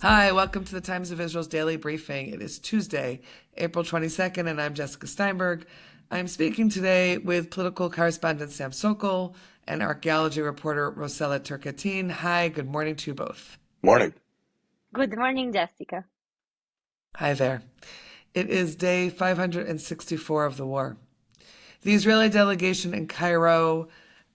Hi, welcome to the Times of Israel's daily briefing. It is Tuesday, April 22nd, and I'm Jessica Steinberg. I'm speaking today with political correspondent Sam Sokol and archaeology reporter Rossella Tercatin. Hi, good morning to you both. Morning. Good morning, Jessica. Hi there. It is day 564 of the war. The Israeli delegation in Cairo,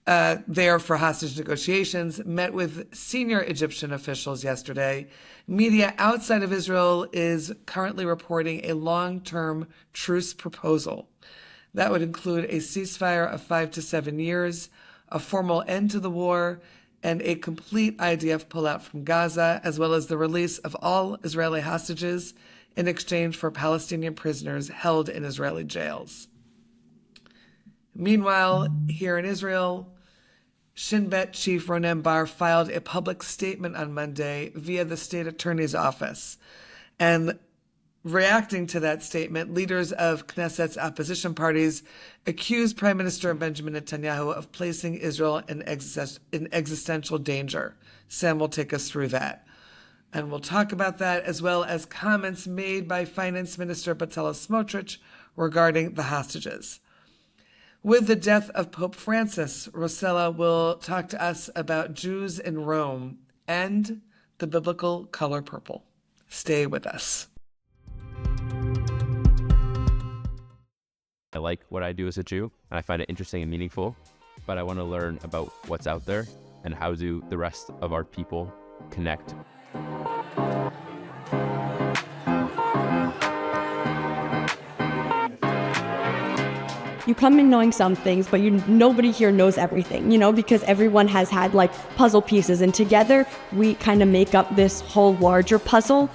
there for hostage negotiations, met with senior Egyptian officials yesterday. Media outside of Israel is currently reporting a long-term truce proposal. That would include a ceasefire of 5 to 7 years, a formal end to the war, and a complete IDF pullout from Gaza, as well as the release of all Israeli hostages in exchange for Palestinian prisoners held in Israeli jails. Meanwhile, here in Israel, Shin Bet chief Ronen Bar filed a public statement on Monday via the state attorney's office. And reacting to that statement, leaders of Knesset's opposition parties accused Prime Minister Benjamin Netanyahu of placing Israel in existential danger. Sam will take us through that. And we'll talk about that, as well as comments made by Finance Minister Bezalel Smotrich regarding the hostages. With the death of Pope Francis, Rossella will talk to us about Jews in Rome and the biblical color purple. Stay with us. I like what I do as a Jew, and I find it interesting and meaningful, but I want to learn about what's out there and how do the rest of our people connect. You come in knowing some things, but nobody here knows everything, because everyone has had like puzzle pieces, and together we kind of make up this whole larger puzzle.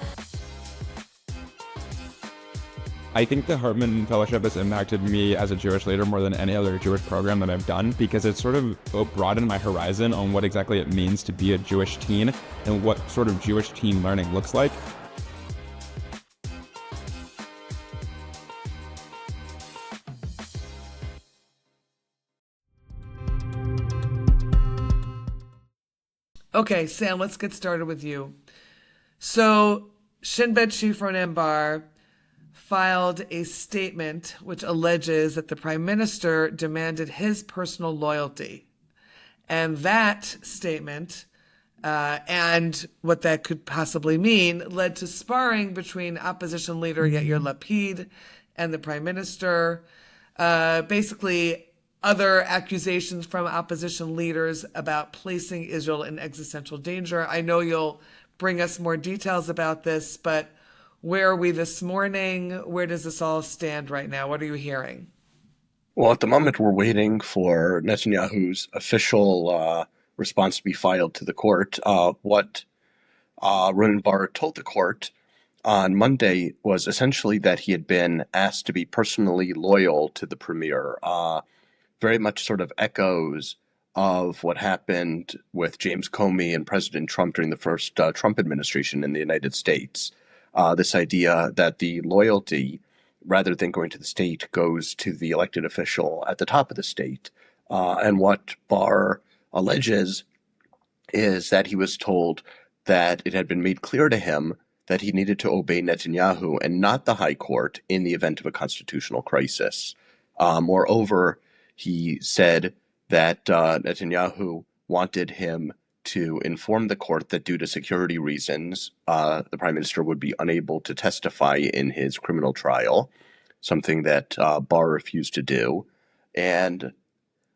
I think the Hartman Fellowship has impacted me as a Jewish leader more than any other Jewish program that I've done, because it's sort of broadened my horizon on what exactly it means to be a Jewish teen and what sort of Jewish teen learning looks like. Okay, Sam, let's get started with you. So, Shin Bet chief Ronen Bar filed a statement which alleges that the Prime Minister demanded his personal loyalty. And that statement, and what that could possibly mean, led to sparring between opposition leader Yair Lapid and the Prime Minister. Basically, other accusations from opposition leaders about placing Israel in existential danger. I know you'll bring us more details about this, but where are we this morning? Where does this all stand right now? What are you hearing? Well, at the moment, we're waiting for Netanyahu's official response to be filed to the court. What Ronen Bar told the court on Monday was essentially that he had been asked to be personally loyal to the premier. Very much sort of echoes of what happened with James Comey and President Trump during the first Trump administration in the United States. This idea that the loyalty, rather than going to the state, goes to the elected official at the top of the state. And what Barr alleges is that he was told that it had been made clear to him that he needed to obey Netanyahu and not the High Court in the event of a constitutional crisis. Moreover, he said that Netanyahu wanted him to inform the court that due to security reasons, the prime minister would be unable to testify in his criminal trial, something that Barr refused to do. And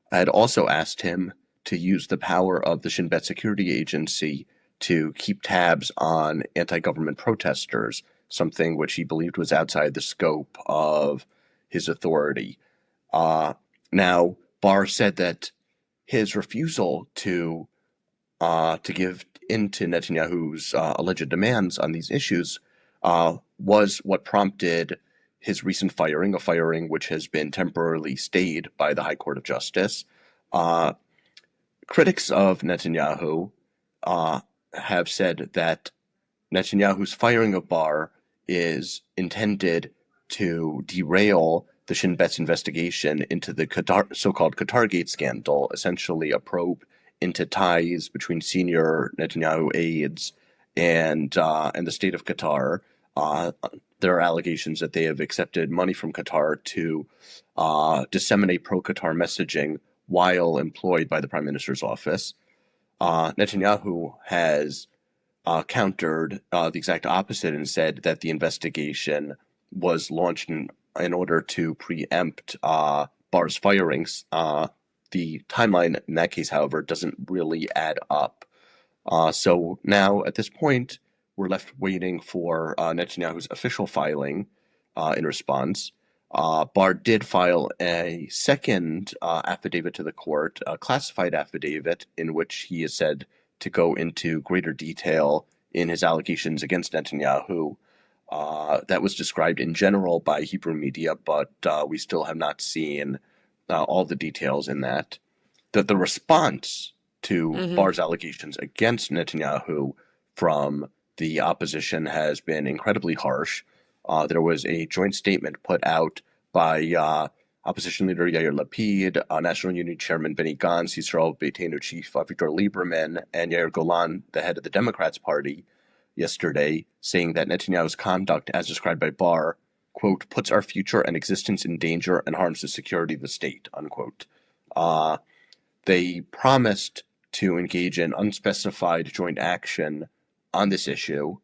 I had also asked him to use the power of the Shin Bet security agency to keep tabs on anti-government protesters, something which he believed was outside the scope of his authority. Now, Barr said that his refusal to give in to Netanyahu's alleged demands on these issues was what prompted his recent firing, a firing which has been temporarily stayed by the High Court of Justice. Critics of Netanyahu have said that Netanyahu's firing of Barr is intended to derail the Shin Bet's investigation into the so-called Qatargate scandal, essentially a probe into ties between senior Netanyahu aides and the state of Qatar. There are allegations that they have accepted money from Qatar to disseminate pro-Qatar messaging while employed by the Prime Minister's office. Netanyahu has countered the exact opposite and said that the investigation was launched in order to preempt Barr's firings. The timeline in that case, however, doesn't really add up. So now, at this point, we're left waiting for Netanyahu's official filing in response. Barr did file a second affidavit to the court, a classified affidavit, in which he is said to go into greater detail in his allegations against Netanyahu. That was described in general by Hebrew media, but we still have not seen all the details in that. The response to Barr's allegations against Netanyahu from the opposition has been incredibly harsh. There was a joint statement put out by opposition leader Yair Lapid, National Union Chairman Benny Gantz, Yisrael Beitenu Chief Victor Lieberman, and Yair Golan, the head of the Democrats Party, yesterday, saying that Netanyahu's conduct, as described by Barr, quote, puts our future and existence in danger and harms the security of the state, unquote. They promised to engage in unspecified joint action on this issue.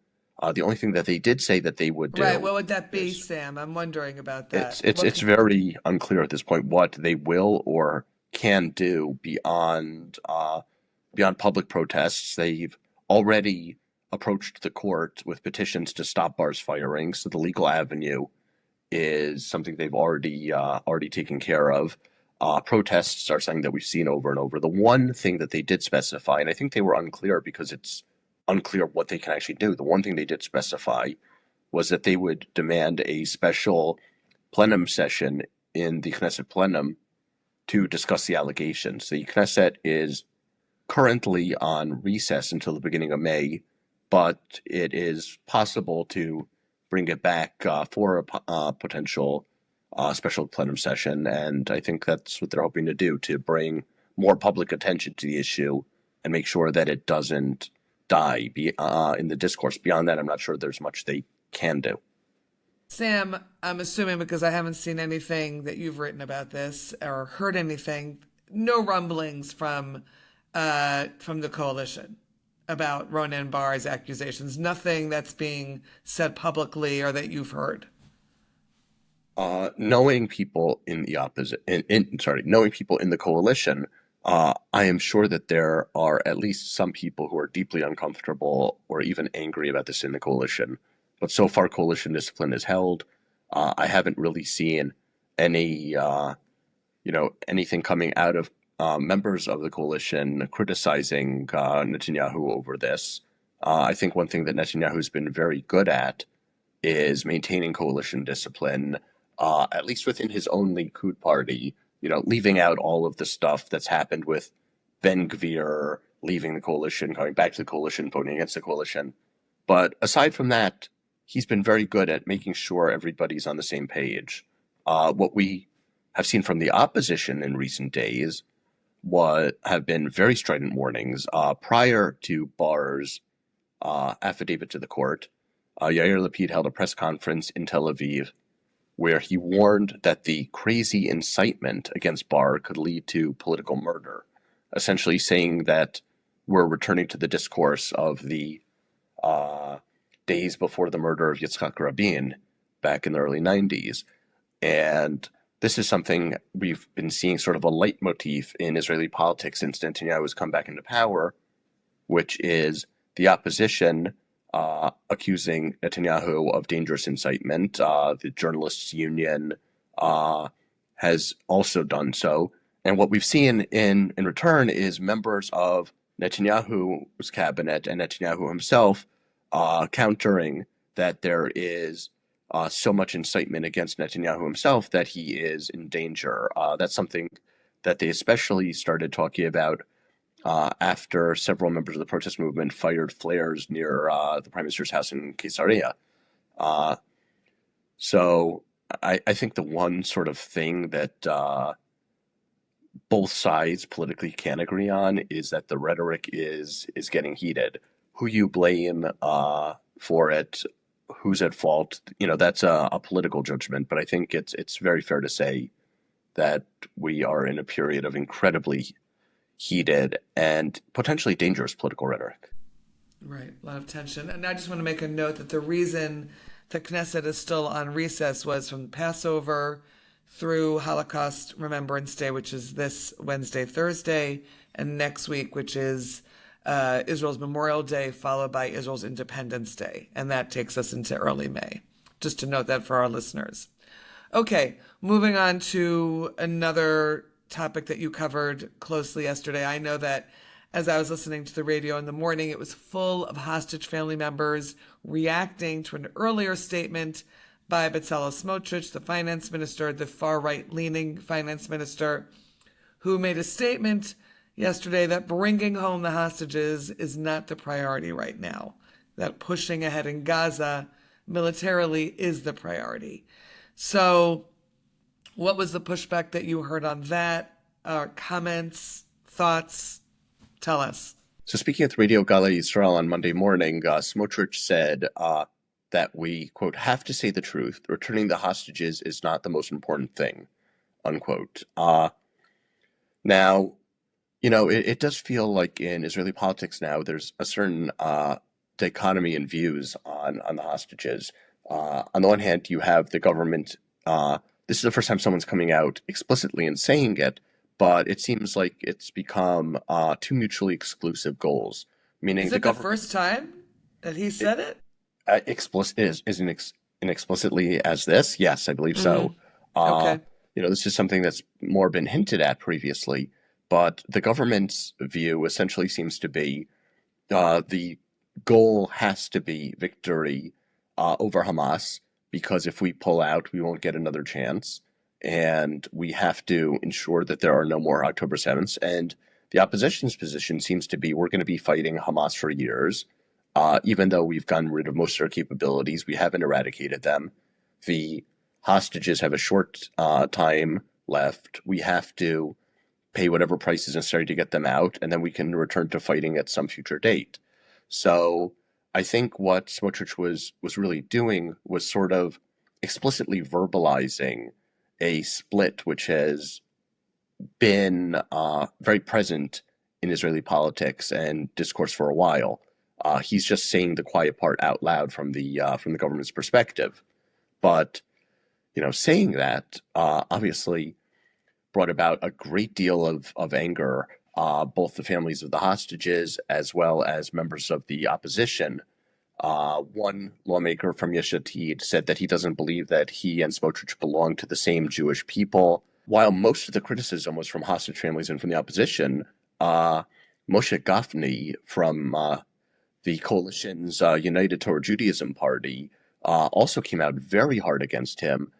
The only thing that they did say that they would do. Right. What would that be, Sam? I'm wondering about that. It's very unclear at this point what they will or can do beyond public protests. They've already approached the court with petitions to stop Barr's firing, so the legal avenue is something they've already taken care of. Protests are something that we've seen over and over. The one thing that they did specify, and I think they were unclear because it's unclear what they can actually do. The one thing they did specify was that they would demand a special plenum session in the Knesset plenum to discuss the allegations. The Knesset is currently on recess until the beginning of May, but it is possible to bring it back for a potential special plenum session, and I think that's what they're hoping to do, to bring more public attention to the issue and make sure that it doesn't die in the discourse. Beyond that, I'm not sure there's much they can do. Sam, I'm assuming, because I haven't seen anything that you've written about this or heard anything, no rumblings from the coalition about Ronen Bar's accusations. Nothing that's being said publicly or that you've heard. Knowing people in the knowing people in the coalition, I am sure that there are at least some people who are deeply uncomfortable or even angry about this in the coalition. But so far, coalition discipline is held. I haven't really seen any, anything coming out of members of the coalition criticizing Netanyahu over this. I think one thing that Netanyahu's been very good at is maintaining coalition discipline, at least within his own Likud party, leaving out all of the stuff that's happened with Ben Gvir leaving the coalition, coming back to the coalition, voting against the coalition. But aside from that, he's been very good at making sure everybody's on the same page. What we have seen from the opposition in recent days have been very strident warnings. Prior to Barr's affidavit to the court, Yair Lapid held a press conference in Tel Aviv where he warned that the crazy incitement against Barr could lead to political murder, essentially saying that we're returning to the discourse of the days before the murder of Yitzhak Rabin back in the early 90s. And this is something we've been seeing sort of a leitmotif in Israeli politics since Netanyahu has come back into power, which is the opposition accusing Netanyahu of dangerous incitement. The Journalists Union has also done so. And what we've seen in return is members of Netanyahu's cabinet and Netanyahu himself countering that there is so much incitement against Netanyahu himself that he is in danger. That's something that they especially started talking about after several members of the protest movement fired flares near the Prime Minister's house in Caesarea. So I think the one sort of thing that both sides politically can agree on is that the rhetoric is getting heated. who you blame for it, who's at fault, that's a political judgment. But I think it's very fair to say that we are in a period of incredibly heated and potentially dangerous political rhetoric. Right, a lot of tension. And I just want to make a note that the reason the Knesset is still on recess was from Passover through Holocaust Remembrance Day, which is this Wednesday, Thursday, and next week, which is Israel's Memorial Day, followed by Israel's Independence Day. And that takes us into early May. Just to note that for our listeners. Okay, moving on to another topic that you covered closely yesterday. I know that as I was listening to the radio in the morning, it was full of hostage family members reacting to an earlier statement by Bezalel Smotrich, the finance minister, the far-right-leaning finance minister, who made a statement yesterday that bringing home the hostages is not the priority right now, that pushing ahead in Gaza militarily is the priority. So what was the pushback that you heard on that? Comments, thoughts? Tell us. So speaking at the Radio Gala Yisrael on Monday morning, Smotrich said that we, quote, have to say the truth. Returning the hostages is not the most important thing, unquote. Now, it does feel like in Israeli politics now, there's a certain dichotomy in views on the hostages. On the one hand, you have the government. This is the first time someone's coming out explicitly and saying it, but it seems like it's become two mutually exclusive goals. Meaning, is it the first time that he said it? Explicitly as this? Yes, I believe so. Okay. This is something that's more been hinted at previously, but the government's view essentially seems to be the goal has to be victory over Hamas, because if we pull out, we won't get another chance. And we have to ensure that there are no more October 7th. And the opposition's position seems to be we're going to be fighting Hamas for years. Even though we've gotten rid of most of our capabilities, we haven't eradicated them. The hostages have a short time left. We have to pay whatever price is necessary to get them out, and then we can return to fighting at some future date. So I think what Smotrich was really doing was sort of explicitly verbalizing a split which has been very present in Israeli politics and discourse for a while. He's just saying the quiet part out loud from the government's perspective. But saying that obviously brought about a great deal of anger, both the families of the hostages as well as members of the opposition. One lawmaker from Yesh Atid said that he doesn't believe that he and Smotrich belong to the same Jewish people. While most of the criticism was from hostage families and from the opposition, Moshe Gafni from the coalition's United Torah Judaism party also came out very hard against him,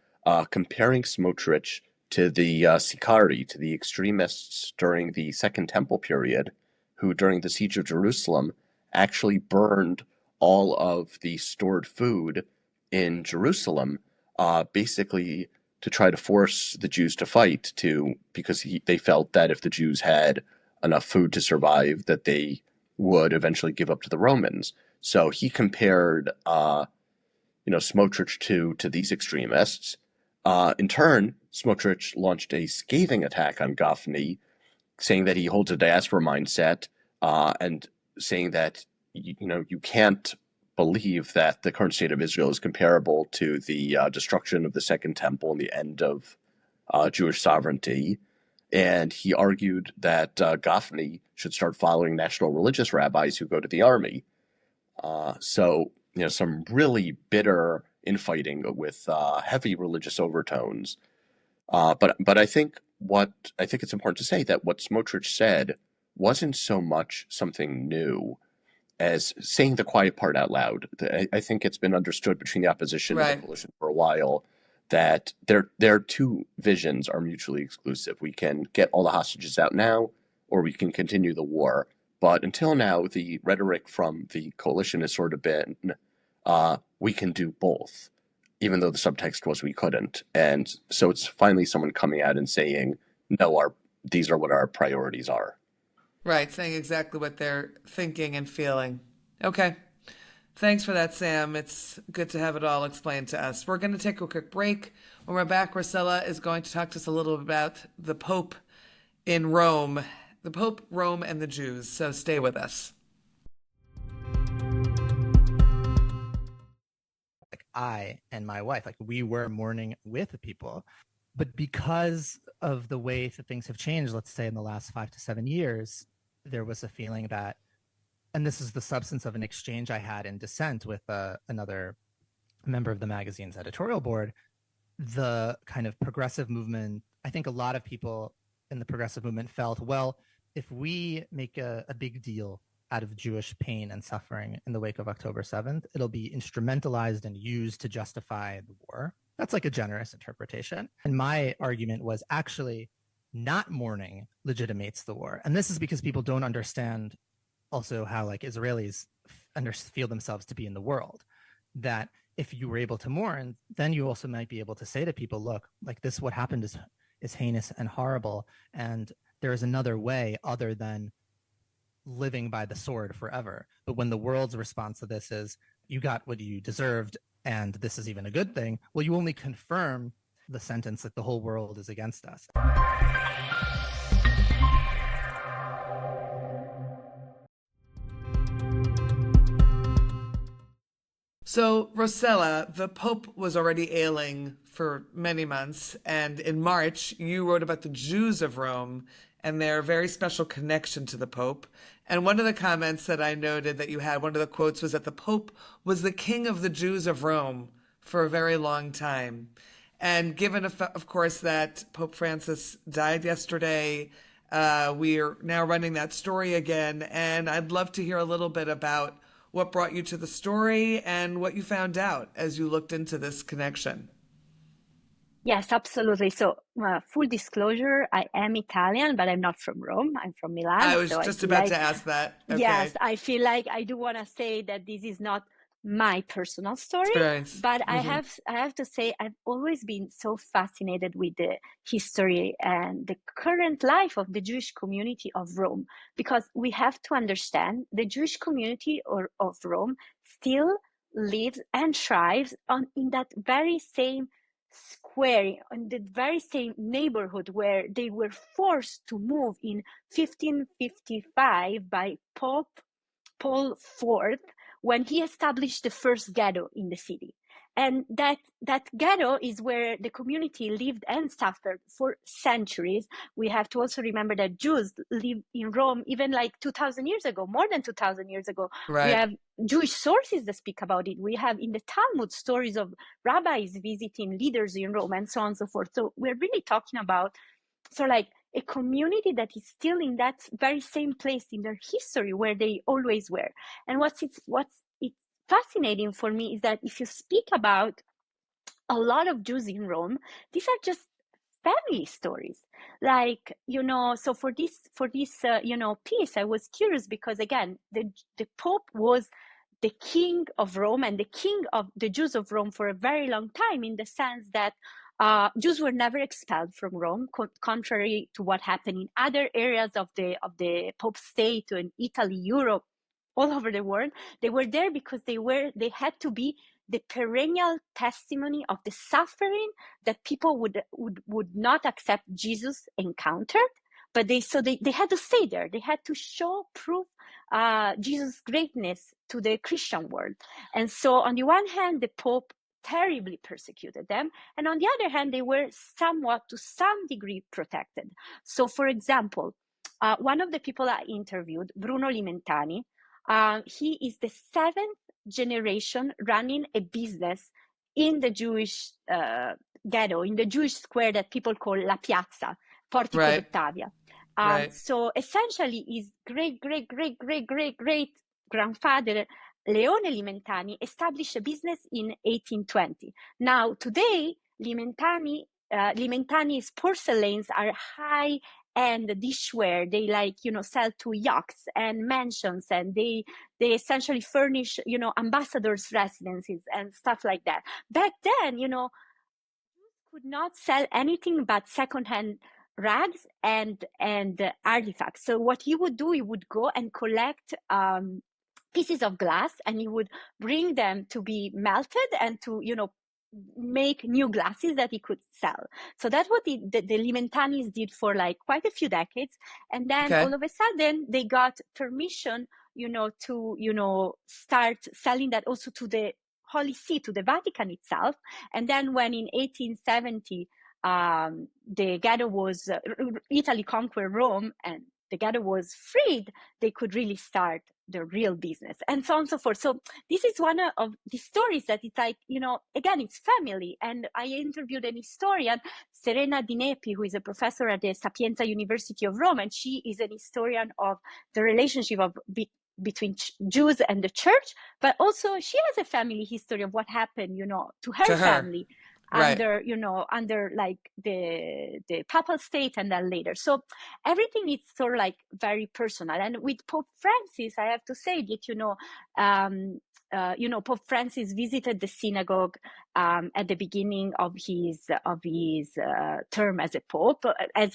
comparing Smotrich to the Sikari, to the extremists during the Second Temple period, who during the siege of Jerusalem actually burned all of the stored food in Jerusalem, basically to try to force the Jews to fight, because they felt that if the Jews had enough food to survive, that they would eventually give up to the Romans. So he compared, Smotrich to these extremists. In turn, Smotrich launched a scathing attack on Gafni, saying that he holds a diaspora mindset, and saying that you can't believe that the current state of Israel is comparable to the destruction of the Second Temple and the end of Jewish sovereignty. And he argued that Gafni should start following national religious rabbis who go to the army. So some really bitter infighting with heavy religious overtones. But I think it's important to say that what Smotrich said wasn't so much something new as saying the quiet part out loud. I think it's been understood between the opposition and the coalition for a while that their two visions are mutually exclusive. We can get all the hostages out now, or we can continue the war. But until now, the rhetoric from the coalition has sort of been, we can do both, even though the subtext was we couldn't. And so it's finally someone coming out and saying, no, these are what our priorities are. Right, saying exactly what they're thinking and feeling. Okay. Thanks for that, Sam. It's good to have it all explained to us. We're going to take a quick break. When we're back, Rossella is going to talk to us a little about the Pope in Rome, the Pope, Rome, and the Jews. So stay with us. I and my wife, we were mourning with people, but because of the way that things have changed, let's say in the last 5 to 7 years, there was a feeling that, and this is the substance of an exchange I had in Dissent with another member of the magazine's editorial board, the kind of progressive movement, I think a lot of people in the progressive movement felt, well, if we make a big deal out of Jewish pain and suffering in the wake of October 7th, it'll be instrumentalized and used to justify the war. That's like a generous interpretation. And my argument was actually not mourning legitimates the war. And this is because people don't understand also how Israelis feel themselves to be in the world. That if you were able to mourn, then you also might be able to say to people, look, this, what happened is heinous and horrible. And there is another way other than living by the sword forever. But when the world's response to this is, you got what you deserved, and this is even a good thing, well, you only confirm the sentence that the whole world is against us. So, Rossella, the Pope was already ailing for many months, and in March, you wrote about the Jews of Rome and their very special connection to the Pope. And one of the comments that I noted that you had, one of the quotes was that the Pope was the king of the Jews of Rome for a very long time. And given, of course, that Pope Francis died yesterday, we are now running that story again. And I'd love to hear a little bit about what brought you to the story and what you found out as you looked into this connection. Yes, absolutely. So, full disclosure, I am Italian, but I'm not from Rome. I'm from Milan. I was so just about to ask that. Okay. Yes, I feel like I do want to say that this is not my personal story, Experience. but I have to say I've always been so fascinated with the history and the current life of the Jewish community of Rome, because we have to understand the Jewish community of Rome still lives and thrives in that very same square, in the very same neighborhood where they were forced to move in 1555 by Pope Paul IV when he established the first ghetto in the city. And that ghetto is where the community lived and suffered for centuries. We have to also remember that Jews lived in Rome even 2,000 years ago, more than 2,000 years ago. Right. We have Jewish sources that speak about it. We have in the Talmud stories of rabbis visiting leaders in Rome and so on and so forth. So we're really talking about a community that is still in that very same place in their history where they always were. And what's fascinating for me is that if you speak about a lot of Jews in Rome, these are just family stories. So for this piece, I was curious because again, the Pope was the king of Rome and the king of the Jews of Rome for a very long time, in the sense that Jews were never expelled from Rome, contrary to what happened in other areas of the Pope's state in Italy, Europe, all over the world. They were there because they had to be the perennial testimony of the suffering that people would not accept Jesus encountered. But they had to stay there. They had to prove Jesus' greatness to the Christian world. And so on the one hand, the Pope terribly persecuted them. And on the other hand, they were somewhat, to some degree, protected. So for example, one of the people I interviewed, Bruno Limentani, he is the 7th generation running a business in the Jewish ghetto, in the Jewish square that people call La Piazza, Portico d'Ottavia. So essentially his great grandfather, Leone Limentani, established a business in 1820. Now, today, Limentani's porcelains are high-end dishware. They sell to yachts and mansions, and they essentially furnish, ambassadors' residences and stuff like that. Back then, could not sell anything but secondhand rags and artifacts. So what he would do, he would go and collect pieces of glass, and he would bring them to be melted and to, make new glasses that he could sell. So that's what the Limentanis did for like quite a few decades. And then Okay. all of a sudden they got permission, to, start selling that also to the Holy See, to the Vatican itself. And then when in 1870, the ghetto was, Italy conquered Rome and the ghetto was freed, they could really start the real business, and so on and so forth. So this is one of the stories that it's like, again, it's family. And I interviewed an historian, Serena Di Nepi, who is a professor at the Sapienza University of Rome, and she is an historian of the relationship between Jews and the church, but also she has a family history of what happened, to her To her. family. Right. Under like the papal state, and then later. So everything is sort of like very personal. And with Pope Francis, I have to say that Pope Francis visited the synagogue at the beginning of his term as a pope, as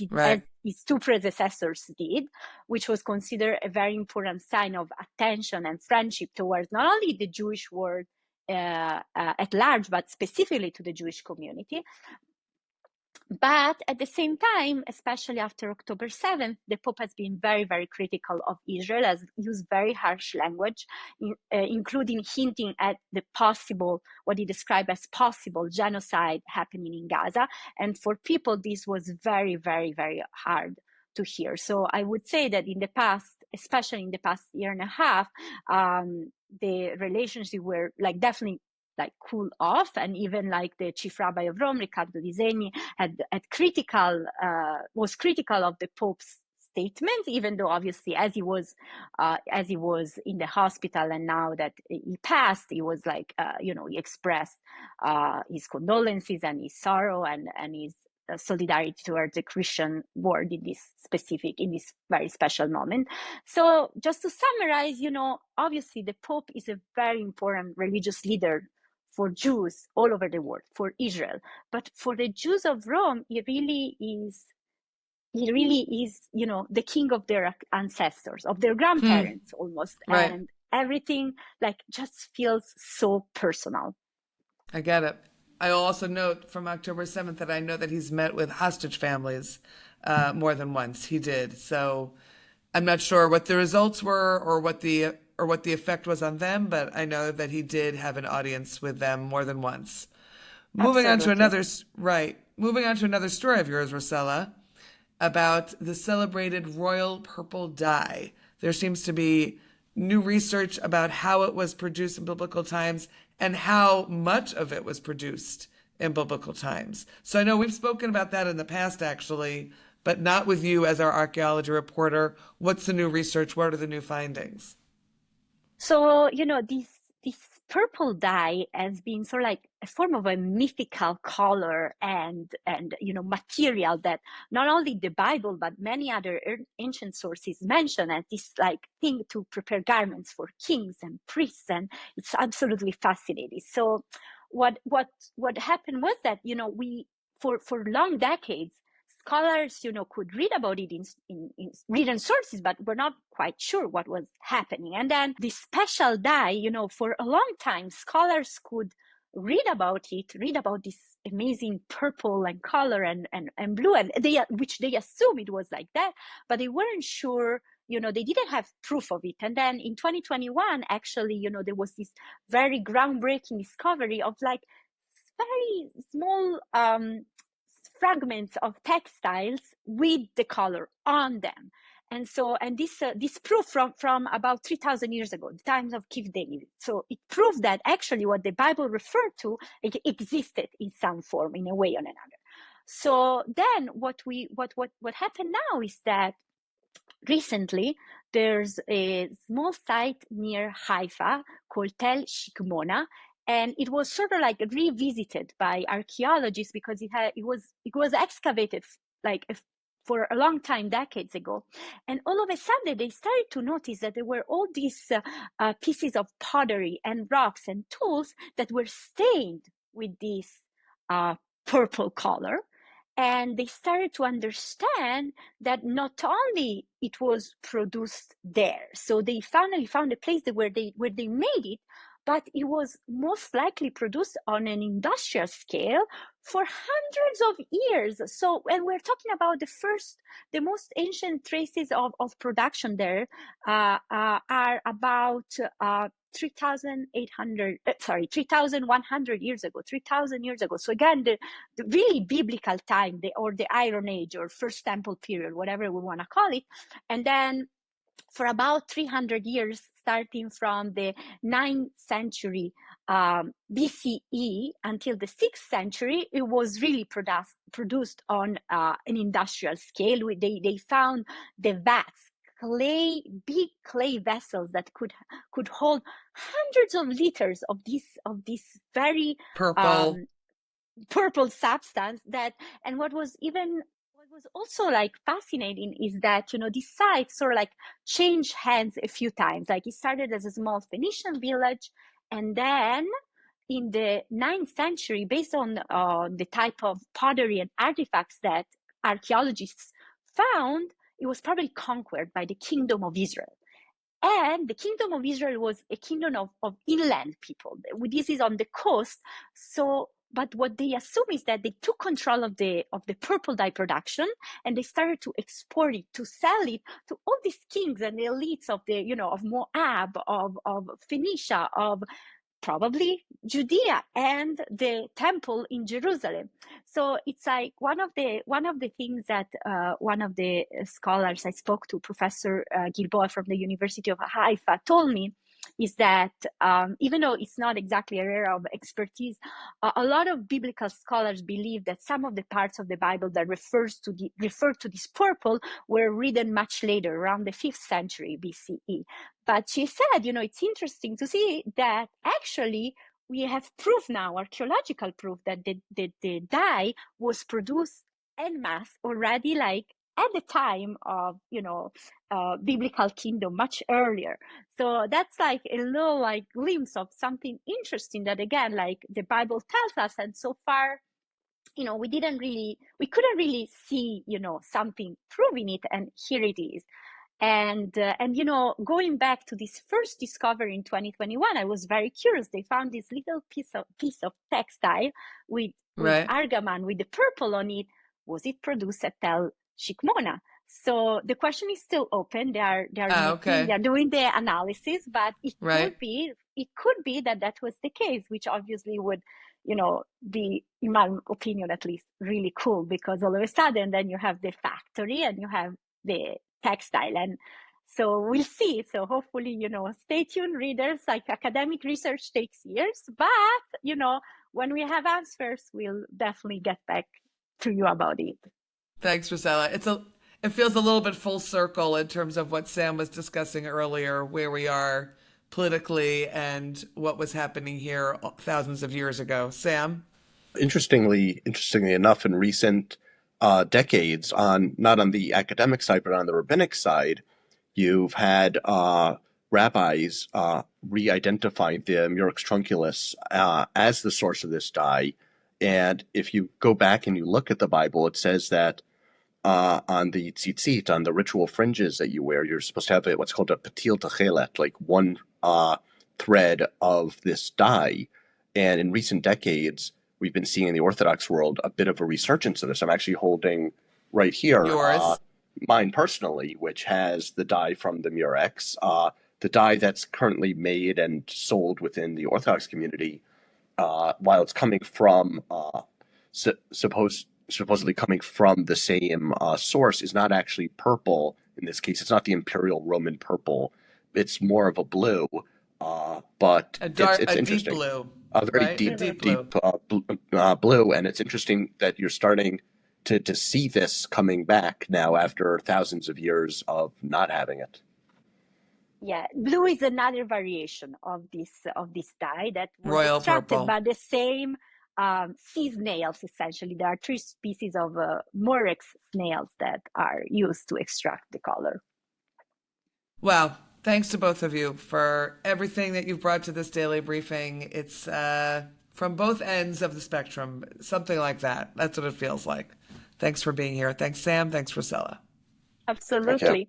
his two predecessors did, which was considered a very important sign of attention and friendship towards not only the Jewish world at large, but specifically to the Jewish community. But at the same time, especially after October 7th, the Pope has been very, very critical of Israel, has used very harsh language, including hinting at the possible, what he described as possible genocide happening in Gaza. And for people, this was very, very, very hard to hear. So I would say that in the past, especially in the past year and a half, the relationship were like definitely like cool off, and even like the chief rabbi of Rome, Riccardo Di Segni, was critical of the Pope's statement, even though obviously as he was in the hospital, and now that he passed, he was like he expressed his condolences and his sorrow and his solidarity towards the Christian world in this very special moment. So just to summarize, obviously the Pope is a very important religious leader for Jews all over the world, for Israel. But for the Jews of Rome, he really is, the king of their ancestors, of their grandparents almost. Right. And everything like just feels so personal. I get it. I will also note from October 7th that I know that he's met with hostage families more than once. He did. So I'm not sure what the results were or what the effect was on them, but I know that he did have an audience with them more than once. Moving on to another story of yours, Rossella, about the celebrated royal purple dye. There seems to be new research about how it was produced in biblical times and how much of it was produced in biblical times. So I know we've spoken about that in the past, actually, but not with you as our archaeology reporter. What's the new research? What are the new findings? So, this purple dye has been sort of like a form of a mythical color and material that not only the Bible, but many other ancient sources mention as this like thing to prepare garments for kings and priests. And it's absolutely fascinating. So what happened was that, for long decades, scholars, could read about it in written sources, but were not quite sure what was happening. And then this special dye, for a long time, scholars could read about this amazing purple and color and blue, and which they assume it was like that, but they weren't sure. They didn't have proof of it. And then in 2021, actually, there was this very groundbreaking discovery of like very small fragments of textiles with the color on them. And so, and this proof from about 3,000 years ago, the times of King David. So it proved that actually what the Bible referred to, it existed in some form, in a way or another. So then what happened now is that recently there's a small site near Haifa called Tel Shikmona, and it was sort of like revisited by archaeologists because it was excavated like for a long time, decades ago. And all of a sudden they started to notice that there were all these pieces of pottery and rocks and tools that were stained with this purple color. And they started to understand that not only it was produced there, so they finally found a place where they made it, but it was most likely produced on an industrial scale for hundreds of years. So, and we're talking about the most ancient traces of production there are about 3,100 years ago, 3,000 years ago. So again, the really biblical time, or the Iron Age, or First Temple period, whatever we want to call it. And then for about 300 years, starting from the 9th century BCE until the 6th century, it was really produced on an industrial scale. They found the vats, big clay vessels that could hold hundreds of liters of this very purple substance. And what was also like fascinating is that, this site sort of like changed hands a few times. Like, it started as a small Phoenician village, and then in the 9th century, based on the type of pottery and artifacts that archaeologists found, it was probably conquered by the Kingdom of Israel. And the Kingdom of Israel was a kingdom of inland people. This is on the coast. So, but what they assume is that they took control of the purple dye production, and they started to export it, to sell it to all these kings and the elites of of Moab, of Phoenicia, of probably Judea, and the temple in Jerusalem. So it's like one of the things that one of the scholars I spoke to, Professor Gilboa from the University of Haifa, told me is that even though it's not exactly an area of expertise, a lot of biblical scholars believe that some of the parts of the Bible that refer to this purple were written much later, around the 5th century BCE. But she said, it's interesting to see that actually we have proof now, archaeological proof, that the dye was produced en masse already, like at the time of biblical kingdom, much earlier. So that's like a little like glimpse of something interesting that, again, like the Bible tells us, and so far we couldn't really see something proving it, and here it is. And going back to this first discovery in 2021, I was very curious. They found this little piece of textile with argaman, with the purple on it. Was it produced at Tel Shikmona? So the question is still open. They are doing the analysis, but it could be that was the case, which obviously would be, in my opinion at least, really cool, because all of a sudden then you have the factory and you have the textile. And so we'll see. So hopefully, stay tuned, readers. Like, academic research takes years, but when we have answers, we'll definitely get back to you about it. Thanks, Rossella. It feels a little bit full circle in terms of what Sam was discussing earlier, where we are politically and what was happening here thousands of years ago. Sam? Interestingly enough, in recent decades, not on the academic side, but on the rabbinic side, you've had rabbis re-identify the Murex trunculus as the source of this dye. And if you go back and you look at the Bible, it says that on the tzitzit, on the ritual fringes that you wear, you're supposed to have what's called a patil techelet, like one thread of this dye. And in recent decades, we've been seeing in the Orthodox world a bit of a resurgence of this. I'm actually holding right here mine personally, which has the dye from the Murex. The dye that's currently made and sold within the Orthodox community, while it's coming from supposedly coming from the same source, is not actually purple. In this case, it's not the Imperial Roman purple. It's more of a blue, but it's interesting. Deep blue. A very deep blue. And it's interesting that you're starting to see this coming back now after thousands of years of not having it. Yeah, blue is another variation of this dye that was royal extracted purple by the same sea snails. Essentially, there are 3 species of Murex snails that are used to extract the color. Wow. Thanks to both of you for everything that you've brought to this daily briefing. It's from both ends of the spectrum, something like that. That's what it feels like. Thanks for being here. Thanks, Sam. Thanks, Rossella. Absolutely.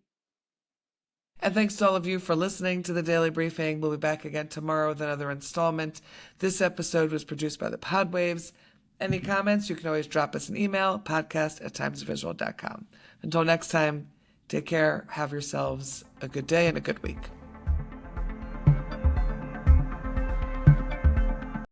And thanks to all of you for listening to the Daily Briefing. We'll be back again tomorrow with another installment. This episode was produced by the Podwaves. Any comments, you can always drop us an email, podcast@timesvisual.com. Until next time, take care, have yourselves a good day and a good week.